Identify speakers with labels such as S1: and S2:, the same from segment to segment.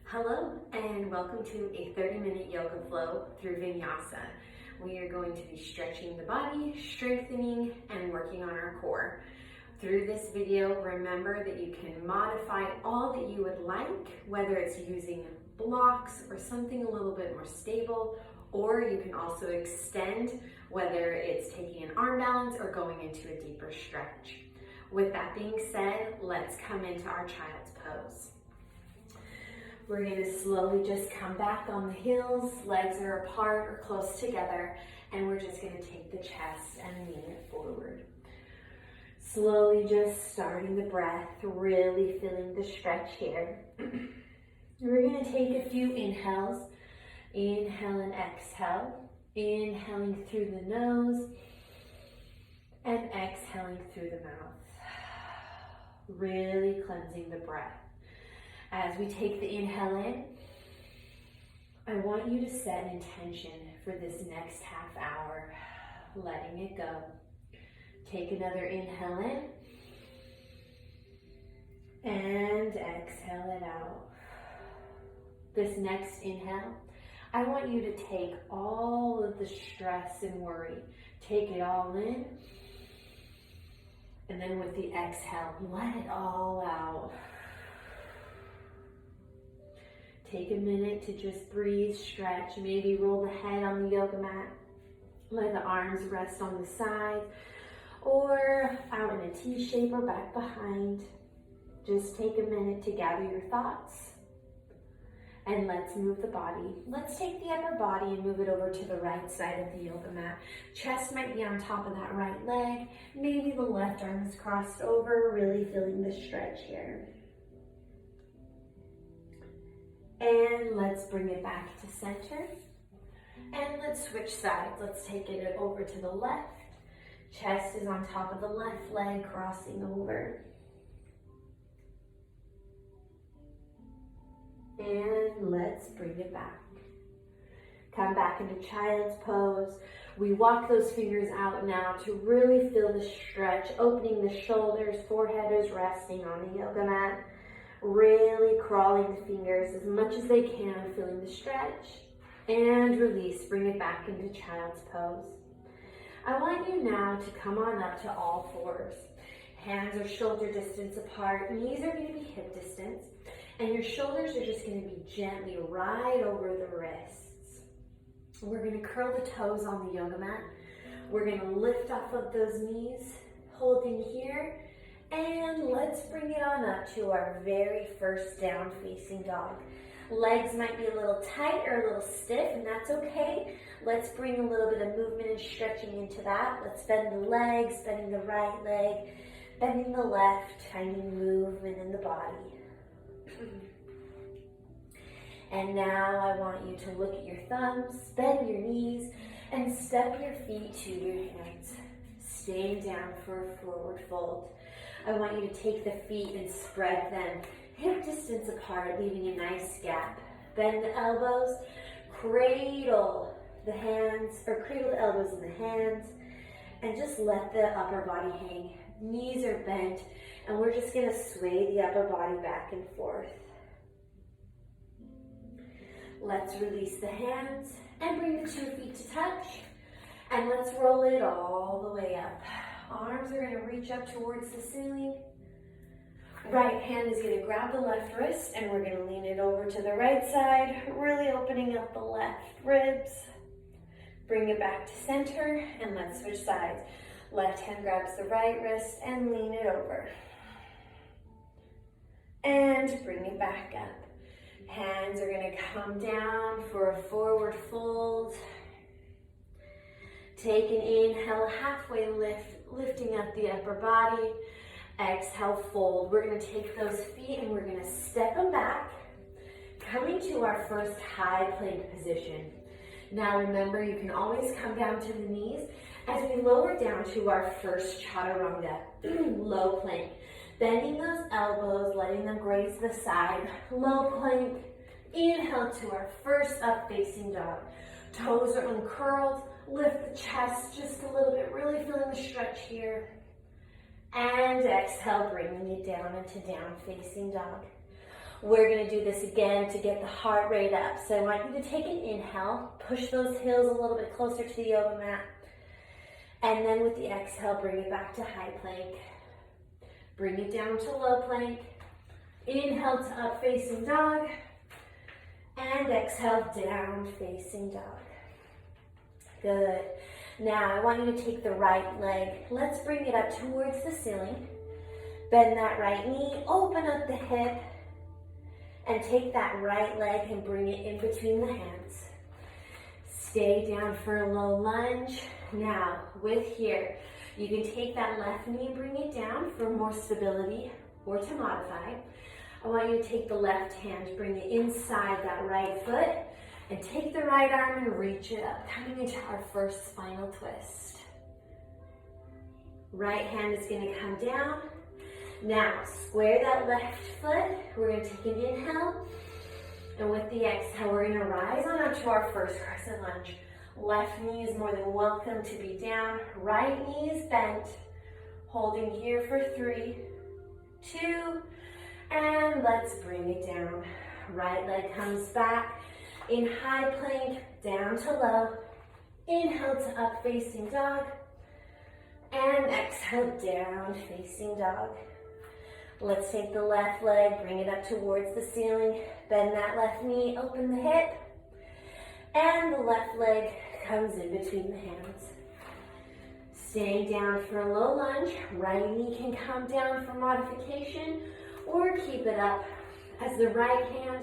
S1: Hello and welcome to a 30-minute yoga flow through vinyasa. We are going to be stretching the body, strengthening, and working on our core. Through this video, remember that you can modify all that you would like, whether it's using blocks or something a little bit more stable, or you can also extend, whether it's taking an arm balance or going into a deeper stretch. With that being said, let's come into our child's pose. We're going to slowly just come back on the heels, legs are apart or close together, and we're just going to take the chest and lean it forward. Slowly just starting the breath, really feeling the stretch here. We're going to take a few inhales. Inhale and exhale. Inhaling through the nose and exhaling through the mouth. Really cleansing the breath. As we take the inhale in, I want you to set an intention for this next half hour, letting it go. Take another inhale in and exhale it out. This next inhale, I want you to take all of the stress and worry, take it all in, and then with the exhale, let it all out. Take a minute to just breathe, stretch, maybe roll the head on the yoga mat. Let the arms rest on the side or out in a T shape or back behind. Just take a minute to gather your thoughts and let's move the body. Let's take the upper body and move it over to the right side of the yoga mat. Chest might be on top of that right leg. Maybe the left arm is crossed over, really feeling the stretch here. And let's bring it back to center. And let's switch sides. Let's take it over to the left. Chest is on top of the left leg, crossing over. And let's bring it back. Come back into child's pose. We walk those fingers out now to really feel the stretch, opening the shoulders, forehead is resting on the yoga mat. Really crawling the fingers as much as they can, feeling the stretch. And release, bring it back into child's pose. I want you now to come on up to all fours. Hands are shoulder distance apart, knees are going to be hip distance, and your shoulders are just going to be gently right over the wrists. We're going to curl the toes on the yoga mat. We're going to lift off of those knees, holding here. And let's bring it on up to our very first down facing dog. Legs might be a little tight or a little stiff, and that's okay. Let's bring a little bit of movement and stretching into that. Let's bend the legs, bending the right leg, bending the left, finding movement in the body. And now I want you to look at your thumbs, bend your knees, and step your feet to your hands. Staying down for a forward fold. I want you to take the feet and spread them hip distance apart, leaving a nice gap. Bend the elbows, cradle the hands, or cradle the elbows in the hands, and just let the upper body hang. Knees are bent, and we're just gonna sway the upper body back and forth. Let's release the hands and bring the 2 feet to touch, and let's roll it all the way up. Arms are going to reach up towards the ceiling. Right hand is going to grab the left wrist and we're going to lean it over to the right side, really opening up the left ribs. Bring it back to center and let's switch sides. Left hand grabs the right wrist and lean it over. And bring it back up. Hands are going to come down for a forward fold. Take an inhale, halfway lift, lifting up the upper body. Exhale, fold. We're going to take those feet and we're going to step them back, coming to our first high plank position. Now remember, you can always come down to the knees as we lower down to our first chaturanga, low plank. Bending those elbows, letting them graze the side, low plank. Inhale to our first up facing dog. Toes are uncurled. Lift the chest just a little bit, really feeling the stretch here. And exhale, bringing it down into down facing dog. We're gonna do this again to get the heart rate up. So I want you to take an inhale, push those heels a little bit closer to the yoga mat. And then with the exhale, bring it back to high plank. Bring it down to low plank. Inhale to up facing dog. And exhale, down facing dog. Good. Now I want you to take the right leg. Let's bring it up towards the ceiling. Bend that right knee, open up the hip. And take that right leg and bring it in between the hands. Stay down for a low lunge. Now, with here, you can take that left knee and bring it down for more stability or to modify. I want you to take the left hand, bring it inside that right foot, and take the right arm and reach it up, coming into our first spinal twist. Right hand is going to come down. Now, square that left foot. We're going to take an inhale. And with the exhale, we're going to rise on up to our first crescent lunge. Left knee is more than welcome to be down. Right knee is bent. Holding here for 3, 2, and let's bring it down. Right leg comes back. In high plank, down to low. Inhale to up facing dog. And exhale, down facing dog. Let's take the left leg, bring it up towards the ceiling, bend that left knee, open the hip, and the left leg comes in between the hands. Staying down for a low lunge, right knee can come down for modification, or keep it up as the right hand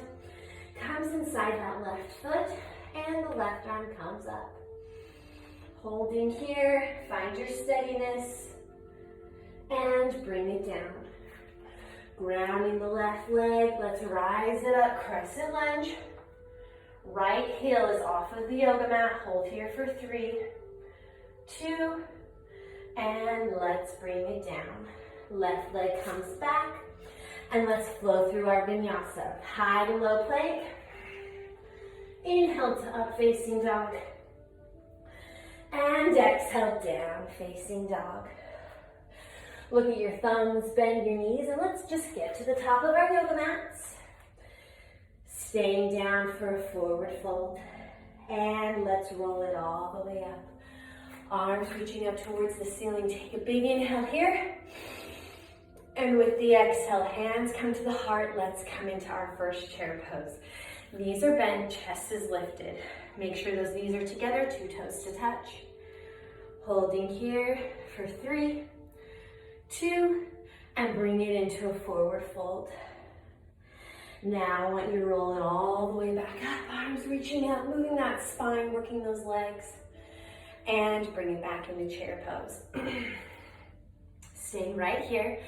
S1: comes inside that left foot, and the left arm comes up. Holding here, find your steadiness, and bring it down. Grounding the left leg, let's rise it up, crescent lunge. Right heel is off of the yoga mat, hold here for 3, 2, and let's bring it down. Left leg comes back, and let's flow through our vinyasa. High to low plank, inhale to up facing dog, and exhale down facing dog. Look at your thumbs, bend your knees, and let's just get to the top of our yoga mats. Staying down for a forward fold. And let's roll it all the way up. Arms reaching up towards the ceiling. Take a big inhale here. And with the exhale, hands come to the heart. Let's come into our first chair pose. Knees are bent, chest is lifted. Make sure those knees are together, 2 toes to touch. Holding here for 3, 2, and bring it into a forward fold. Now I want you to roll it all the way back up, arms reaching out, moving that spine, working those legs, and bring it back into chair pose. Staying right here,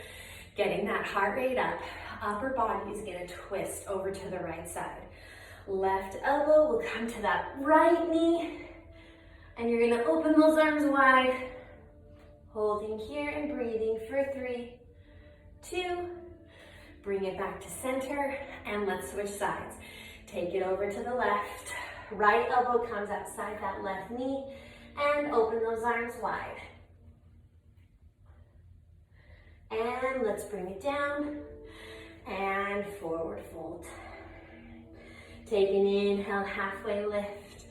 S1: getting that heart rate up. Upper body is gonna twist over to the right side. Left elbow will come to that right knee, and you're gonna open those arms wide. Holding here and breathing for 3, 2, bring it back to center, and let's switch sides. Take it over to the left. Right elbow comes outside that left knee, and open those arms wide. And let's bring it down, and forward fold. Take an inhale, halfway lift.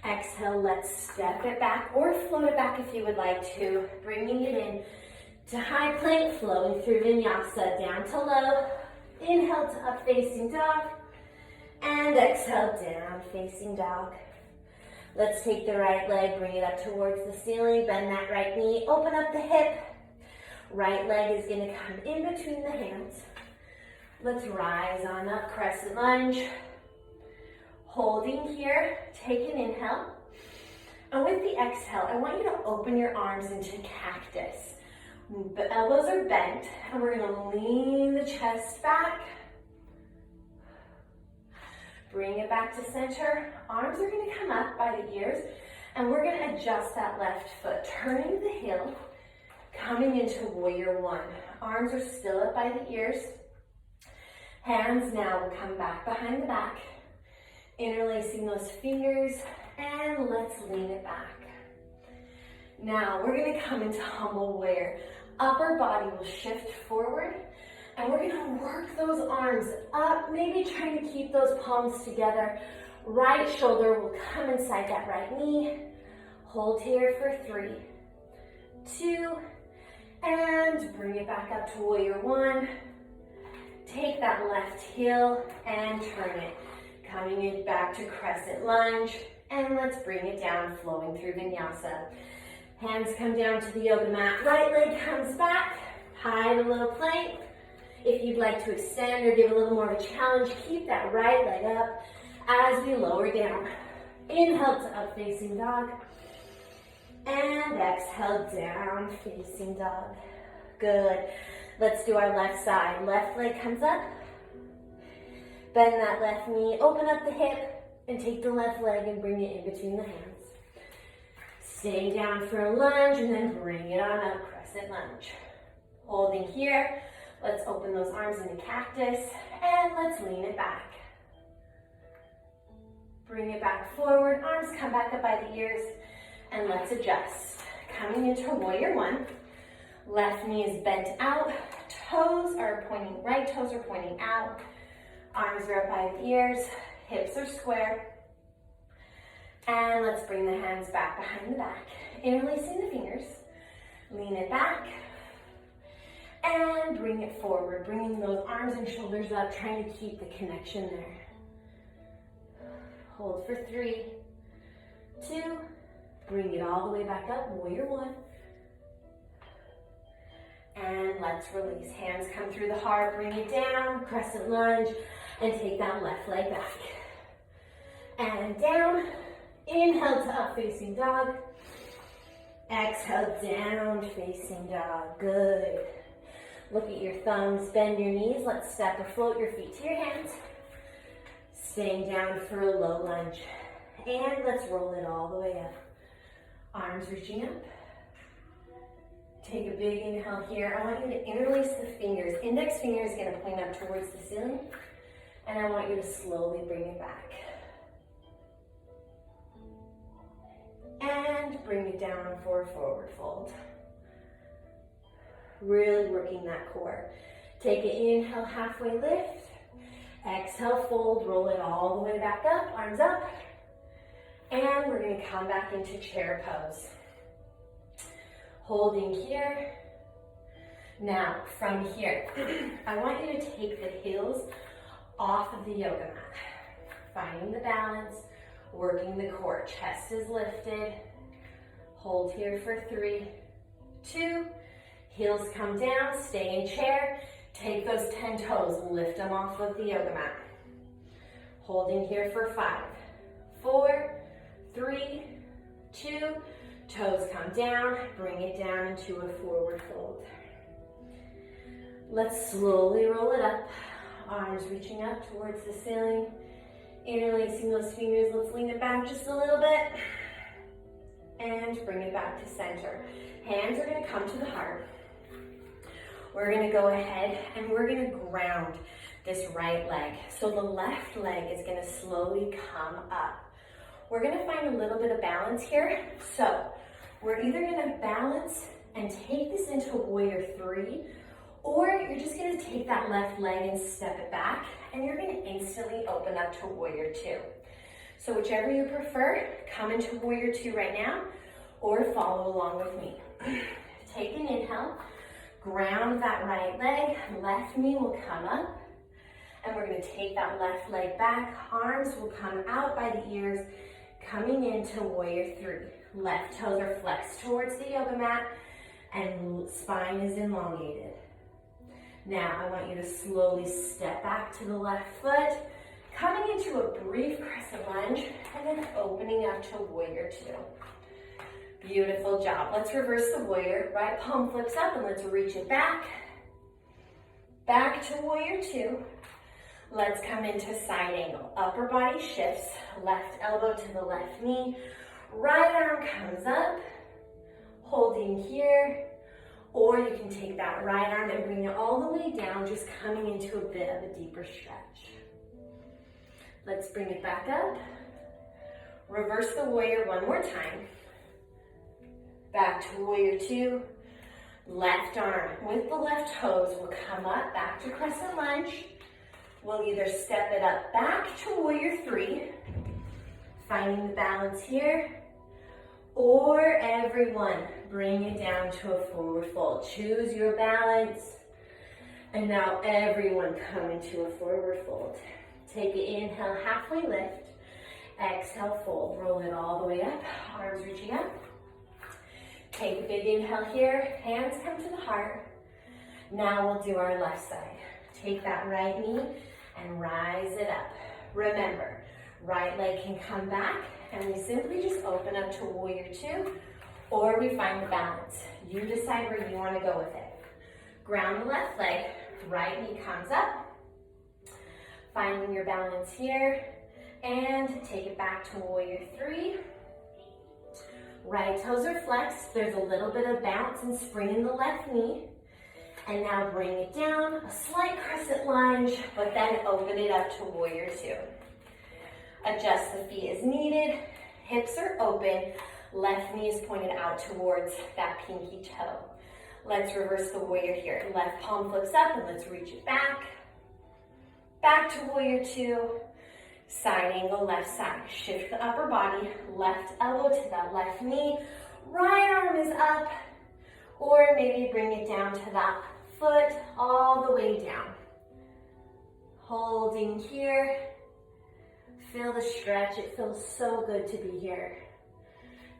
S1: Exhale, let's step it back or float it back if you would like to. Bringing it in to high plank, flowing through vinyasa, down to low. Inhale to up facing dog. And exhale, down facing dog. Let's take the right leg, bring it up towards the ceiling. Bend that right knee, open up the hip. Right leg is going to come in between the hands. Let's rise on up, crescent lunge. Holding here, take an inhale. And with the exhale, I want you to open your arms into cactus. The elbows are bent, and we're gonna lean the chest back. Bring it back to center. Arms are gonna come up by the ears, and we're gonna adjust that left foot, turning the heel, coming into warrior 1. Arms are still up by the ears. Hands now will come back behind the back. Interlacing those fingers, and let's lean it back. Now we're gonna come into humble warrior. Upper body will shift forward, And we're gonna work those arms up, maybe trying to keep those palms together. Right shoulder will come inside that right knee. Hold here for 3, 2, and bring it back up to warrior 1. Take that left heel and turn it. Coming it back to crescent lunge. And let's bring it down, flowing through vinyasa. Hands come down to the yoga mat. Right leg comes back. Hide a little plank. If you'd like to extend or give a little more of a challenge, keep that right leg up as we lower down. Inhale to up facing dog. And exhale down facing dog. Good. Let's do our left side. Left leg comes up. Bend that left knee, open up the hip, and take the left leg and bring it in between the hands. Stay down for a lunge and then bring it on up, crescent lunge. Holding here, let's open those arms into cactus and let's lean it back. Bring it back forward, arms come back up by the ears, and let's adjust. Coming into warrior 1, left knee is bent out, toes are pointing, right toes are pointing out, arms are up by the ears, hips are square. And let's bring the hands back behind the back. Interlacing the fingers. Lean it back. And bring it forward. Bringing those arms and shoulders up, trying to keep the connection there. Hold for 3, 2. Bring it all the way back up, warrior 1. And let's release. Hands come through the heart, bring it down, crescent lunge, and take that left leg back. And down. Inhale to up facing dog. Exhale down facing dog. Good. Look at your thumbs, bend your knees. Let's step or float your feet to your hands. Staying down for a low lunge. And let's roll it all the way up. Arms reaching up. Take a big inhale here. I want you to interlace the fingers. Index finger is going to point up towards the ceiling. And I want you to slowly bring it back. And bring it down for a forward fold. Really working that core. Take an inhale, halfway lift. Exhale, fold, roll it all the way back up, arms up. And we're going to come back into chair pose. Holding here. Now, from here, I want you to take the heels off of the yoga mat. Finding the balance, working the core. Chest is lifted. Hold here for 3, 2. Heels come down, stay in chair. Take those 10 toes, lift them off of the yoga mat. Holding here for 5, 4, 3, 2. Toes come down, bring it down into a forward fold. Let's slowly roll it up. Arms reaching up towards the ceiling. Interlacing those fingers, let's lean it back just a little bit. And bring it back to center. Hands are gonna come to the heart. We're gonna go ahead and we're gonna ground this right leg. So the left leg is gonna slowly come up. We're gonna find a little bit of balance here. So we're either gonna balance and take this into warrior 3, or you're just gonna take that left leg and step it back, and you're gonna instantly open up to warrior 2. So whichever you prefer, come into warrior 2 right now, or follow along with me. Take an inhale, ground that right leg, left knee will come up, and we're gonna take that left leg back, arms will come out by the ears, coming into warrior 3. Left toes are flexed towards the yoga mat, and spine is elongated. Now, I want you to slowly step back to the left foot, coming into a brief crescent lunge, and then opening up to warrior 2. Beautiful job. Let's reverse the warrior. Right palm flips up, and let's reach it back. Back to warrior 2. Let's come into side angle. Upper body shifts, left elbow to the left knee. Right arm comes up, holding here. Or you can take that right arm and bring it all the way down, just coming into a bit of a deeper stretch. Let's bring it back up. Reverse the warrior one more time. Back to warrior 2. Left arm with the left toes will come up back to crescent lunge. We'll either step it up back to warrior three, finding the balance here, or everyone, bring it down to a forward fold. Choose your balance. And now everyone come into a forward fold. Take an inhale, halfway lift. Exhale, fold. Roll it all the way up, arms reaching up. Take a big inhale here, hands come to the heart. Now we'll do our left side. Take that right knee and rise it up. Remember, right leg can come back and we simply just open up to warrior two, or we find the balance. You decide where you want to go with it. Ground the left leg, right knee comes up. Finding your balance here, and take it back to warrior three. Right toes are flexed. There's a little bit of bounce and spring in the left knee. And now bring it down, a slight crescent lunge, but then open it up to warrior two. Adjust the feet as needed. Hips are open. Left knee is pointed out towards that pinky toe. Let's reverse the warrior here. Left palm flips up and let's reach it back. Back to warrior two. Side angle, left side. Shift the upper body, left elbow to that left knee. Right arm is up, or maybe bring it down to that foot all the way down. Holding here. Feel the stretch. It feels so good to be here.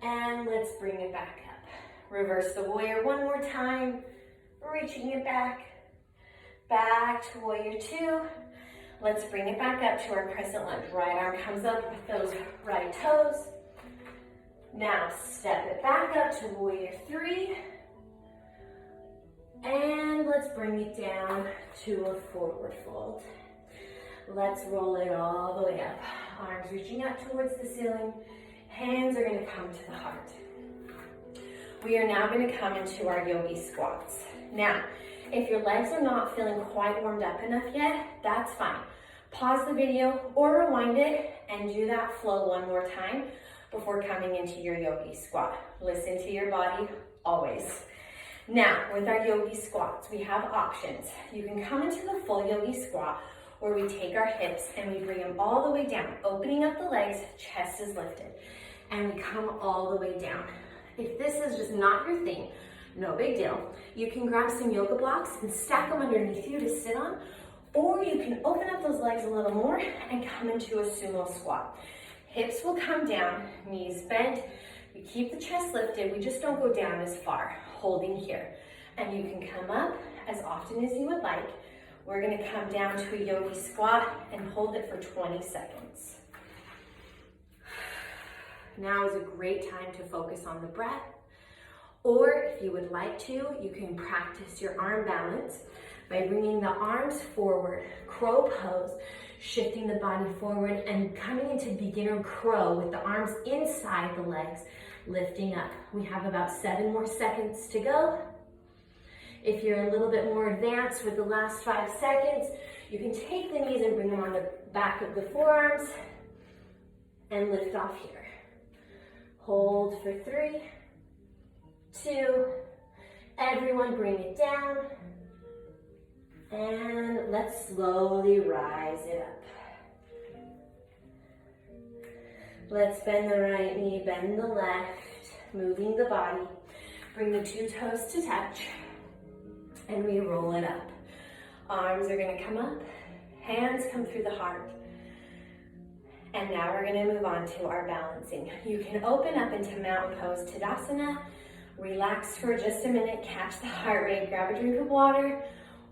S1: And let's bring it back up. Reverse the warrior one more time. Reaching it back. Back to warrior two. Let's bring it back up to our crescent lunge. Right arm comes up with those right toes. Now step it back up to warrior three. And let's bring it down to a forward fold. Let's roll it all the way up. Arms reaching up towards the ceiling. Hands are going to come to the heart. We are now going to come into our yogi squats. Now, if your legs are not feeling quite warmed up enough yet, that's fine. Pause the video or rewind it and do that flow one more time before coming into your yogi squat. Listen to your body always. Now, with our yogi squats, we have options. You can come into the full yogi squat where we take our hips and we bring them all the way down, opening up the legs, chest is lifted, and we come all the way down. If this is just not your thing, no big deal. You can grab some yoga blocks and stack them underneath you to sit on, or you can open up those legs a little more and come into a sumo squat. Hips will come down, knees bent. We keep the chest lifted, we just don't go down as far, holding here. And you can come up as often as you would like. We're gonna come down to a yogi squat and hold it for 20 seconds. Now is a great time to focus on the breath. Or if you would like to, you can practice your arm balance by bringing the arms forward, crow pose, shifting the body forward and coming into beginner crow with the arms inside the legs, lifting up. We have about 7 more seconds to go. If you're a little bit more advanced with the last 5 seconds, you can take the knees and bring them on the back of the forearms and lift off here. Hold for 3, 2, everyone bring it down, and let's slowly rise it up. Let's bend the right knee, bend the left, moving the body. Bring the 2 toes to touch, and we roll it up. Arms are gonna come up, hands come through the heart. And now we're gonna move on to our balancing. You can open up into mountain pose Tadasana, relax for just a minute, catch the heart rate, grab a drink of water,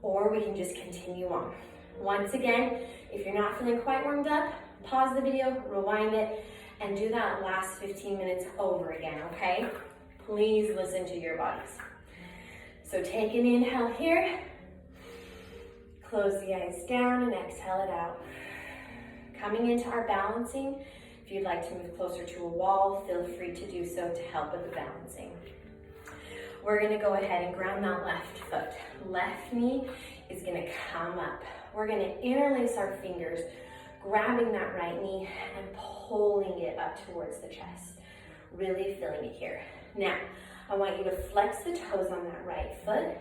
S1: or we can just continue on. Once again, if you're not feeling quite warmed up, pause the video, rewind it, and do that last 15 minutes over again, okay? Please listen to your bodies. So take an inhale here, close the eyes down and exhale it out. Coming into our balancing, if you'd like to move closer to a wall, feel free to do so to help with the balancing. We're gonna go ahead and ground that left foot. Left knee is gonna come up. We're gonna interlace our fingers, grabbing that right knee and pulling it up towards the chest. Really feeling it here. Now, I want you to flex the toes on that right foot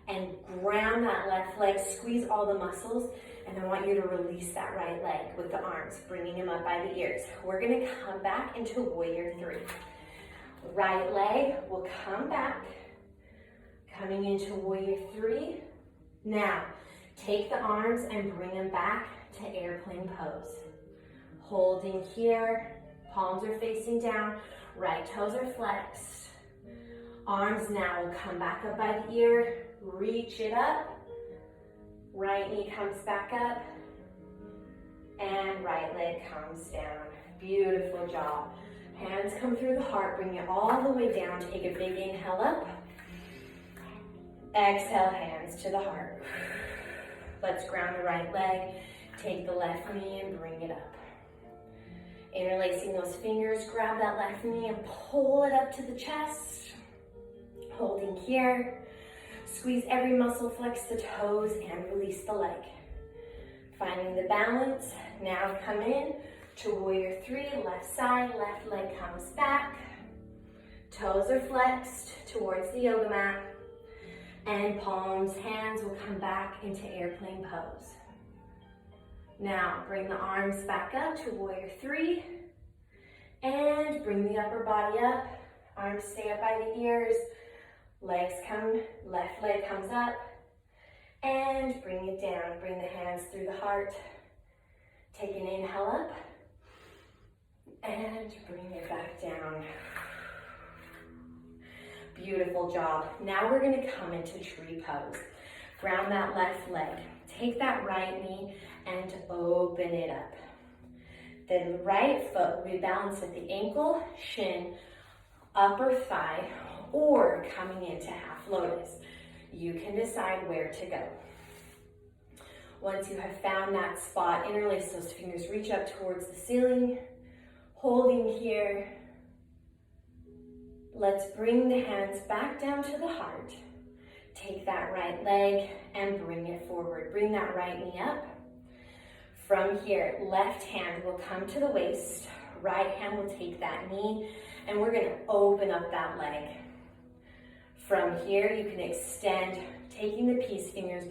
S1: and ground that left leg, squeeze all the muscles, and I want you to release that right leg with the arms, bringing them up by the ears. We're gonna come back into warrior three. Right leg will come back, coming into warrior three. Now, take the arms and bring them back to airplane pose. Holding here, palms are facing down, right toes are flexed. Arms now will come back up by the ear, reach it up. Right knee comes back up, and right leg comes down. Beautiful job. Hands come through the heart, bring it all the way down. Take a big inhale up. Exhale, hands to the heart. Let's ground the right leg. Take the left knee and bring it up. Interlacing those fingers, grab that left knee and pull it up to the chest. Holding here. Squeeze every muscle, flex the toes, and release the leg. Finding the balance. Now come in to warrior three, left side, left leg comes back. Toes are flexed towards the yoga mat. And palms, hands will come back into airplane pose. Now bring the arms back up to warrior three. And bring the upper body up. Arms stay up by the ears. Legs come, left leg comes up, and bring it down. Bring the hands through the heart. Take an inhale up, and bring it back down. Beautiful job. Now we're gonna come into tree pose. Ground that left leg. Take that right knee and open it up. The right foot will be balanced at the ankle, shin, upper thigh, or coming into half lotus. You can decide where to go. Once you have found that spot, interlace those fingers, reach up towards the ceiling, holding here. Let's bring the hands back down to the heart. Take that right leg and bring it forward. Bring that right knee up. From here, left hand will come to the waist, right hand will take that knee, and we're gonna open up that leg. From here, you can extend, taking the peace fingers,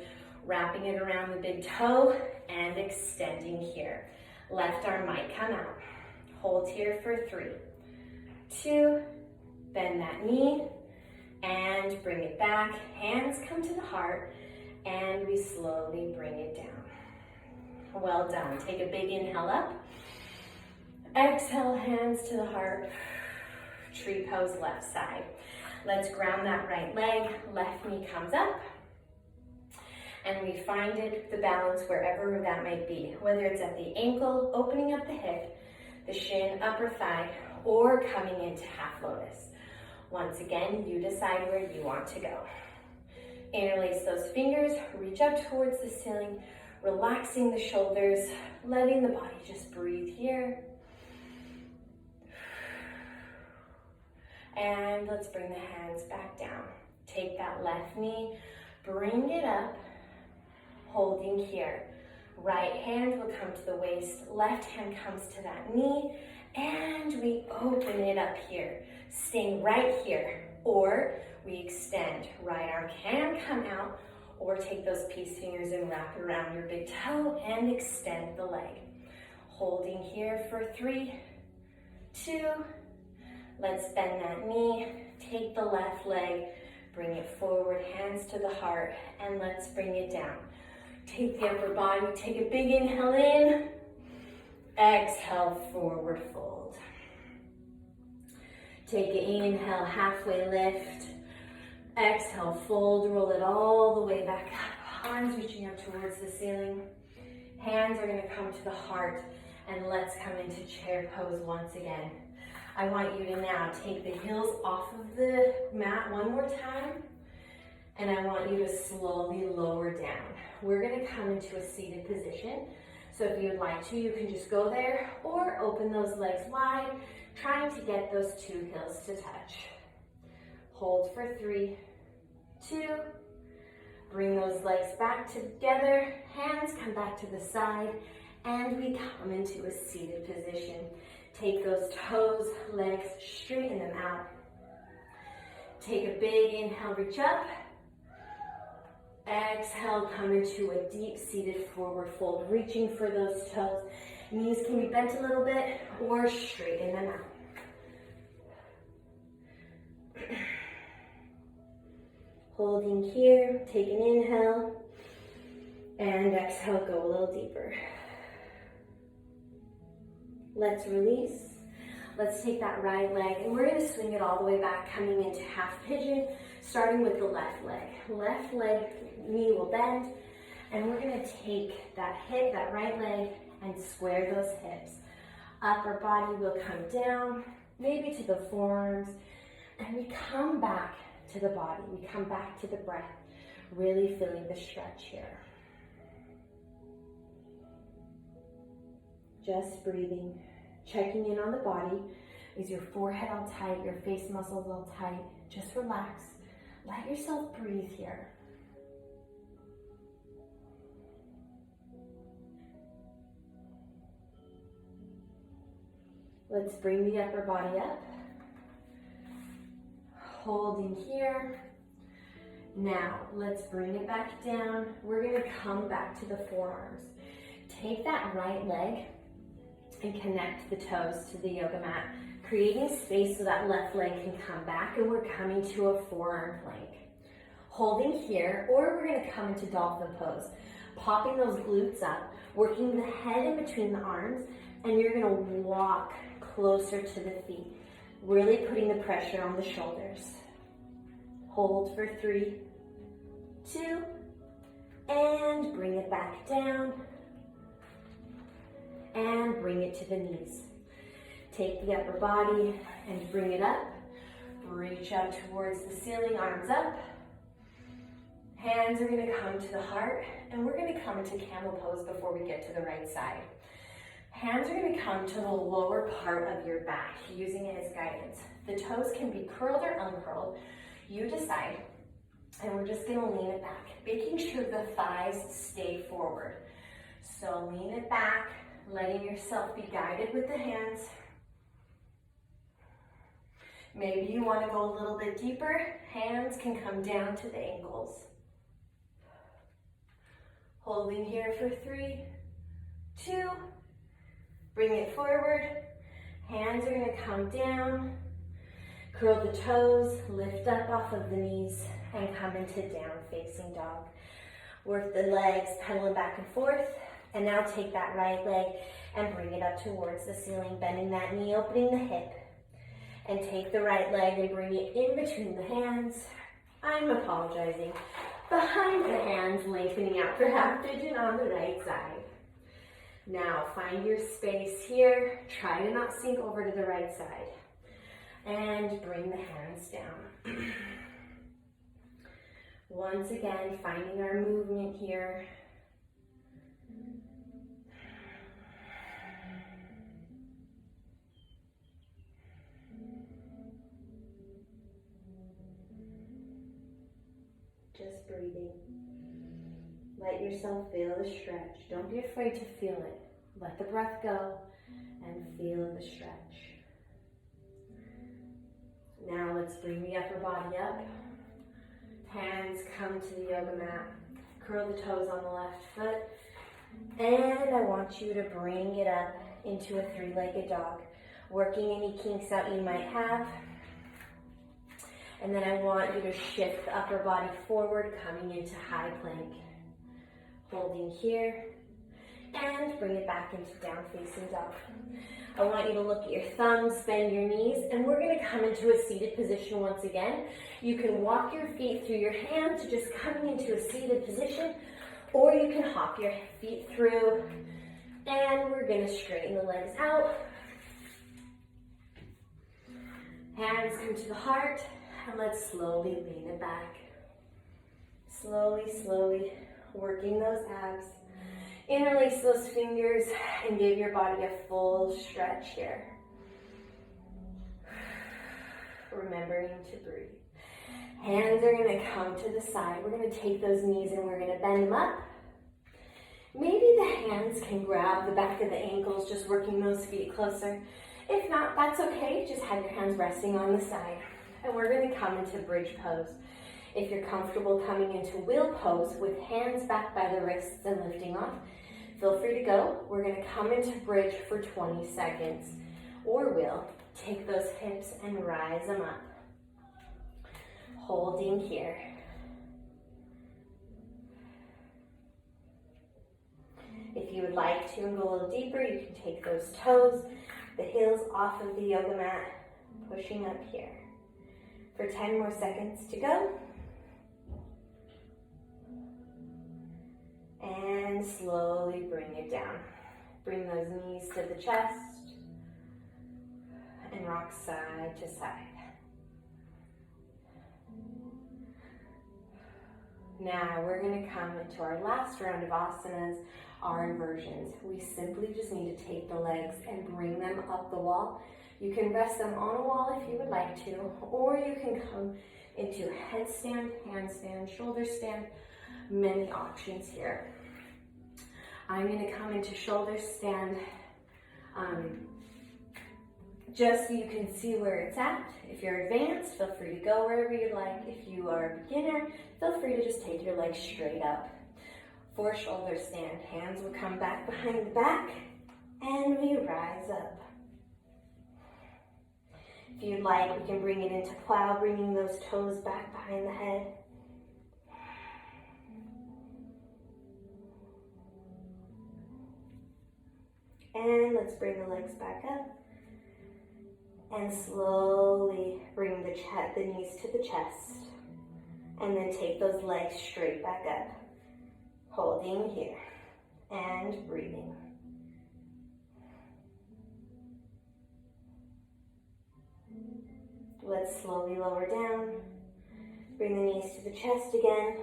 S1: wrapping it around the big toe, and extending here. Left arm might come out. Hold here for 3, 2, bend that knee, and bring it back. Hands come to the heart, and we slowly bring it down. Well done. Take a big inhale up. Exhale, hands to the heart. Tree pose, left side. Let's ground that right leg, left knee comes up, and we find it, the balance wherever that might be, whether it's at the ankle, opening up the hip, the shin, upper thigh, or coming into half lotus. Once again, you decide where you want to go. Interlace those fingers, reach up towards the ceiling, relaxing the shoulders, letting the body just breathe here. And let's bring the hands back down. Take that left knee, bring it up, holding here. Right hand will come to the waist, left hand comes to that knee, and we open it up here. Staying right here, or we extend. Right arm can come out, or take those peace fingers and wrap it around your big toe and extend the leg. Holding here for 3, 2, let's bend that knee, take the left leg, bring it forward, hands to the heart, and let's bring it down. Take the upper body, take a big inhale in, exhale, forward fold. Take an inhale, halfway lift, exhale, fold, roll it all the way back up, arms reaching up towards the ceiling. Hands are gonna come to the heart, and let's come into chair pose once again. I want you to now take the heels off of the mat one more time, and I want you to slowly lower down. We're gonna come into a seated position. So if you'd like to, you can just go there or open those legs wide, trying to get those 2 heels to touch. Hold for 3, 2, bring those legs back together, hands come back to the side, and we come into a seated position. Take those toes, legs, straighten them out. take a big inhale, reach up. Exhale, come into a deep seated forward fold, reaching for those toes. Knees can be bent a little bit or straighten them out. Holding here, take an inhale, and exhale, go a little deeper. Let's release. Let's take that right leg, and we're gonna swing it all the way back, coming into half pigeon, starting with the left leg. Left leg, knee will bend, and we're gonna take that hip, that right leg, and square those hips. Upper body will come down, maybe to the forearms, and we come back to the body. We come back to the breath, really feeling the stretch here. Just breathing, checking in on the body. Is your forehead all tight, your face muscles all tight? Just relax. Let yourself breathe here. Let's bring the upper body up. Holding here. Now, let's bring it back down. We're gonna come back to the forearms. Take that right leg and connect the toes to the yoga mat, creating space so that left leg can come back, and we're coming to a forearm plank. Holding here, or we're gonna come into dolphin pose, popping those glutes up, working the head in between the arms, and you're gonna walk closer to the feet, really putting the pressure on the shoulders. Hold for 3, 2, and bring it back down, and bring it to the knees. Take the upper body and bring it up. Reach out towards the ceiling, arms up. Hands are gonna come to the heart, and we're gonna come into camel pose before we get to the right side. Hands are gonna come to the lower part of your back, using it as guidance. The toes can be curled or uncurled. You decide. And we're just gonna lean it back, making sure the thighs stay forward. So lean it back, letting yourself be guided with the hands. Maybe you wanna go a little bit deeper. Hands can come down to the ankles. Holding here for 3, 2, bring it forward. Hands are gonna come down. Curl the toes, lift up off of the knees, and come into down facing dog. Work the legs, pedaling back and forth. And now take that right leg and bring it up towards the ceiling, bending that knee, opening the hip. And take the right leg and bring it in between the hands. I'm apologizing. Behind the hands, lengthening out for half pigeon on the right side. Now find your space here. Try to not sink over to the right side. And bring the hands down. Once again, finding our movement here. Just breathing. Let yourself feel the stretch. Don't be afraid to feel it. Let the breath go and feel the stretch. Now let's bring the upper body up. Hands come to the yoga mat. Curl the toes on the left foot. And I want you to bring it up into a 3-legged dog, working any kinks out you might have. And then I want you to shift the upper body forward, coming into high plank. Holding here, and bring it back into down facing dog. I want you to look at your thumbs, bend your knees, and we're gonna come into a seated position once again. You can walk your feet through your hands, just coming into a seated position, or you can hop your feet through, and we're gonna straighten the legs out. Hands come to the heart, and let's slowly lean it back. Slowly, slowly, working those abs. Interlace those fingers and give your body a full stretch here. Remembering to breathe. Hands are gonna come to the side. We're gonna take those knees and we're gonna bend them up. Maybe the hands can grab the back of the ankles, just working those feet closer. If not, that's okay. Just have your hands resting on the side. And we're going to come into bridge pose. If you're comfortable coming into wheel pose with hands back by the wrists and lifting off, feel free to go. We're going to come into bridge for 20 seconds. Or wheel. Take those hips and rise them up. Holding here. If you would like to and go a little deeper, you can take those toes, the heels off of the yoga mat, pushing up here. For 10 more seconds to go. And slowly bring it down. Bring those knees to the chest and rock side to side. Now we're going to come into our last round of asanas, our inversions. We simply just need to take the legs and bring them up the wall. You can rest them on a wall if you would like to, or you can come into headstand, handstand, shoulder stand. Many options here. I'm going to come into shoulder stand just so you can see where it's at. If you're advanced, feel free to go wherever you'd like. If you are a beginner, feel free to just take your legs straight up. For shoulder stand, hands will come back behind the back, and we rise up. If you'd like, we can bring it into plow, bringing those toes back behind the head. And let's bring the legs back up. And slowly bring the knees to the chest. And then take those legs straight back up. Holding here. And breathing. Let's slowly lower down. Bring the knees to the chest again.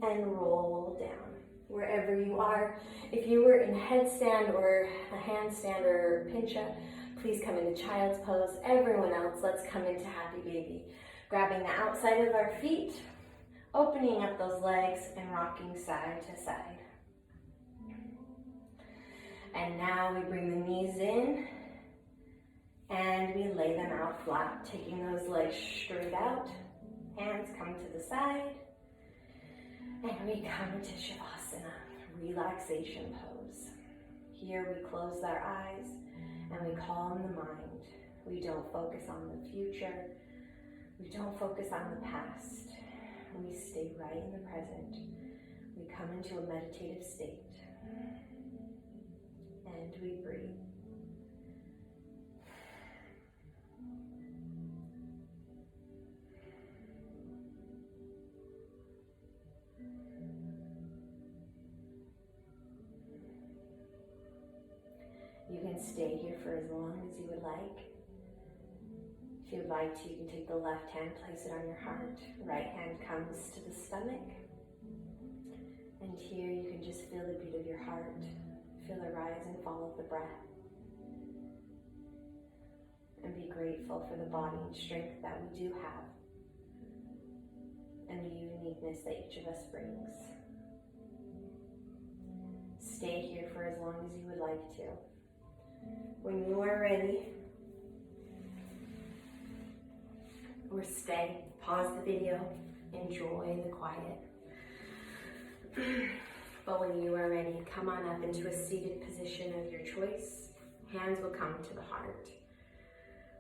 S1: And roll down. Wherever you are. If you were in headstand or a handstand or pincha, please come into child's pose. Everyone else, let's come into happy baby. Grabbing the outside of our feet, opening up those legs and rocking side to side. And now we bring the knees in and we lay them out flat, taking those legs straight out. Hands come to the side. And we come into Shavasana, relaxation pose. Here we close our eyes and we calm the mind. We don't focus on the future. We don't focus on the past. We stay right in the present. We come into a meditative state. And we breathe. You can stay here for as long as you would like. If you would like to, you can take the left hand, place it on your heart. Right hand comes to the stomach. And here you can just feel the beat of your heart. Feel the rise and fall of the breath. And be grateful for the body and strength that we do have. And the uniqueness that each of us brings. Stay here for as long as you would like to. When you are ready, or stay, pause the video, enjoy the quiet. But when you are ready, come on up into a seated position of your choice. Hands will come to the heart.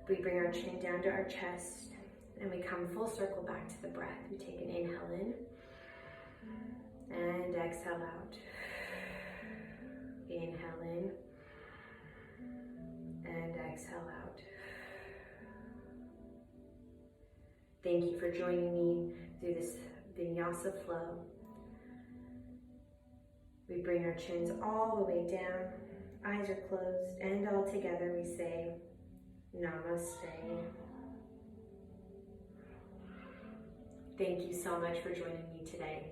S1: We bring our chin down to our chest, and we come full circle back to the breath. We take an inhale in, and exhale out. Inhale in, and exhale out. Thank you for joining me through this vinyasa flow. We bring our chins all the way down, eyes are closed, and all together we say, Namaste. Thank you so much for joining me today.